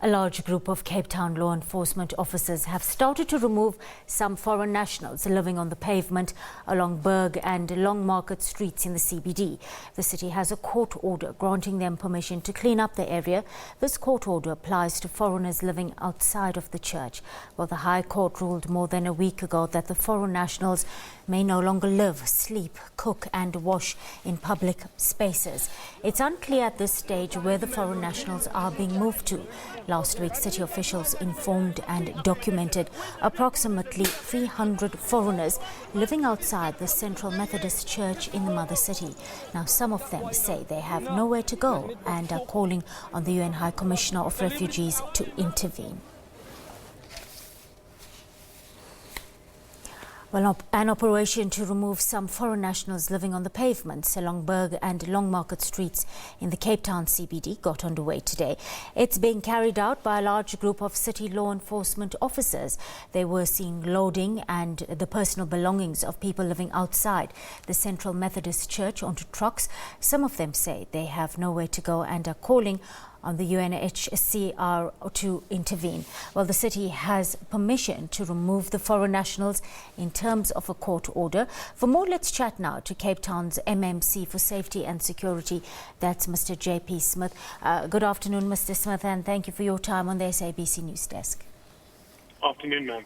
A large group of Cape Town law enforcement officers have started to remove some foreign nationals living on the pavement along Burg and Longmarket Streets in the CBD. The city has a court order granting them permission to clean up the area. This court order applies to foreigners living outside of the church. Well, the High Court ruled more than a week ago that the foreign nationals may no longer live, sleep, cook and wash in public spaces. It's unclear at this stage where the foreign nationals are being moved to. Last week, city officials informed and documented approximately 300 foreigners living outside the Central Methodist Church in the mother city. Now, some of them say they have nowhere to go and are calling on the UN High Commissioner of Refugees to intervene. Well, an operation to remove some foreign nationals living on the pavements along Burg and Longmarket Streets in the Cape Town CBD got underway today. It's being carried out by a large group of city law enforcement officers. They were seen loading and the personal belongings of people living outside the Central Methodist Church onto trucks. Some of them say they have nowhere to go and are calling on the UNHCR to intervene. Well, the city has permission to remove the foreign nationals in terms of a court order. For more, let's chat now to Cape Town's MMC for Safety and Security. That's Mr. JP Smith. Good afternoon, Mr. Smith, and thank you for your time on the SABC News Desk. Afternoon, ma'am.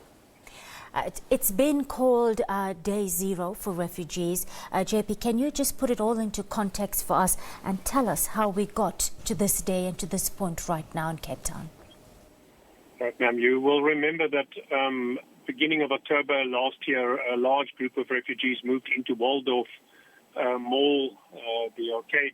It's been called Day Zero for refugees. JP, can you just put it all into context for us and tell us how we got to this day and to this point right now in Cape Town? Right, ma'am. You will remember that beginning of October last year, a large group of refugees moved into Waldorf Mall, the arcade,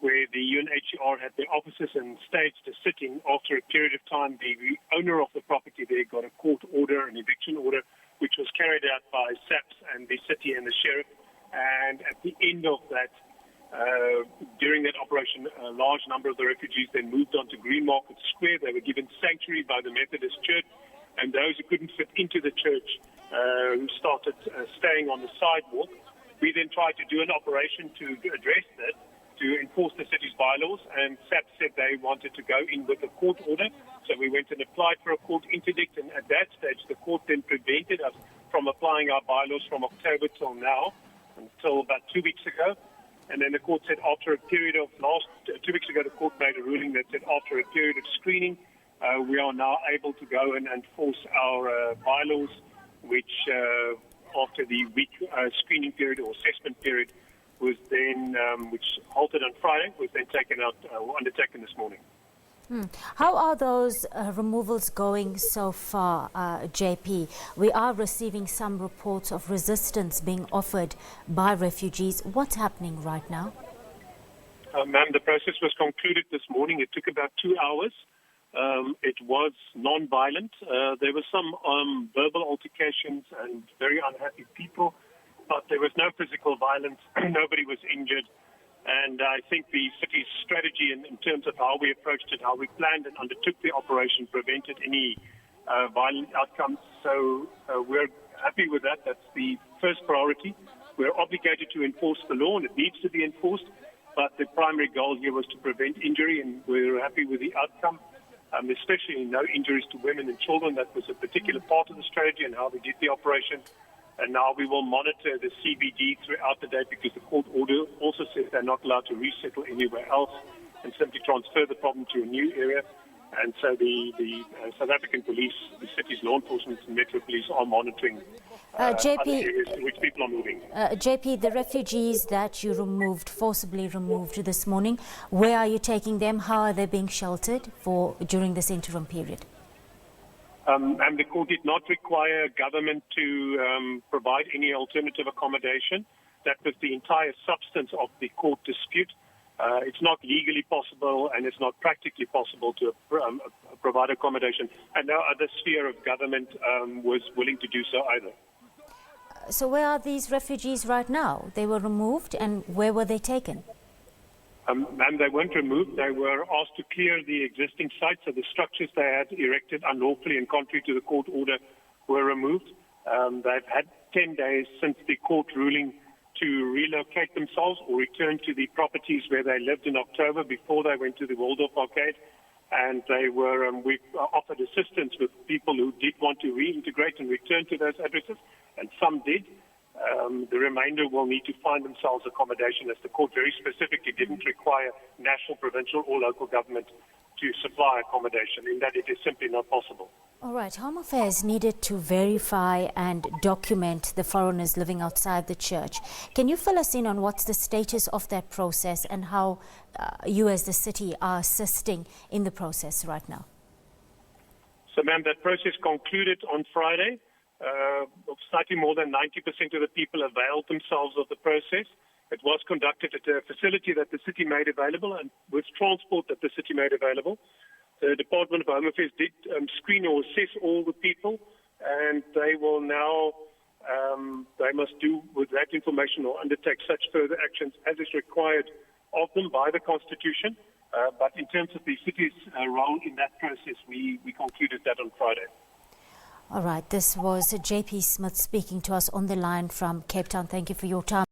where the UNHCR had their offices and staged a sitting. After a period of time, the owner of the property there got a court order, an eviction order, which was carried out by SABC and the city and the sheriff. And at the end of that, during that operation, a large number of the refugees then moved on to Green Market Square. They were given sanctuary by the Methodist Church, and those who couldn't fit into the church started staying on the sidewalk. We then tried to do an operation to address that, to enforce the city's bylaws, and SAP said they wanted to go in with a court order. So we went and applied for a court interdict, and at that stage the court then prevented us from applying our bylaws from October till now, until about 2 weeks ago. And then the court said after a period of 2 weeks ago, the court made a ruling that said after a period of screening, we are now able to go and enforce our bylaws, which after the week screening period or assessment period was then, which halted on Friday, was then taken out, undertaken this morning. How are those removals going so far, JP? We are receiving some reports of resistance being offered by refugees. What's happening right now? Ma'am, the process was concluded this morning. It took about 2 hours. It was non-violent. There were some verbal altercations and very unhappy people, but there was no physical violence. Nobody was injured. And I think the city's strategy in terms of how we approached it, how we planned and undertook the operation, prevented any violent outcomes. So we're happy with that. That's the first priority. We're obligated to enforce the law, and it needs to be enforced. But the primary goal here was to prevent injury, and we're happy with the outcome, especially no injuries to women and children. That was a particular part of the strategy and how we did the operation. And now we will monitor the CBD throughout the day, because the court order also says they're not allowed to resettle anywhere else and simply transfer the problem to a new area. And so the South African police, the city's law enforcement and Metro Police are monitoring JP, other areas in which people are moving. JP, the refugees that you forcibly removed this morning, where are you taking them? How are they being sheltered during this interim period? And the court did not require government to provide any alternative accommodation. That was the entire substance of the court dispute. It's not legally possible and it's not practically possible to provide accommodation. And no other sphere of government was willing to do so either. So where are these refugees right now? They were removed, and where were they taken? And they weren't removed. They were asked to clear the existing sites. So the structures they had erected unlawfully and contrary to the court order were removed. They've had 10 days since the court ruling to relocate themselves or return to the properties where they lived in October before they went to the Waldorf Arcade. and we offered assistance with people who did want to reintegrate and return to those addresses, and some did. The remainder will need to find themselves accommodation, as the court very specifically didn't require national, provincial or local government to supply accommodation, in that it is simply not possible. All right, Home Affairs needed to verify and document the foreigners living outside the church. Can you fill us in on what's the status of that process and how you as the city are assisting in the process right now? So, ma'am, that process concluded on Friday. Slightly more than 90% of the people availed themselves of the process. It was conducted at a facility that the city made available and with transport that the city made available. The Department of Home Affairs did screen or assess all the people, and they will now, they must do with that information or undertake such further actions as is required of them by the Constitution. But in terms of the city's role in that process, we concluded that on Friday. All right, this was JP Smith speaking to us on the line from Cape Town. Thank you for your time.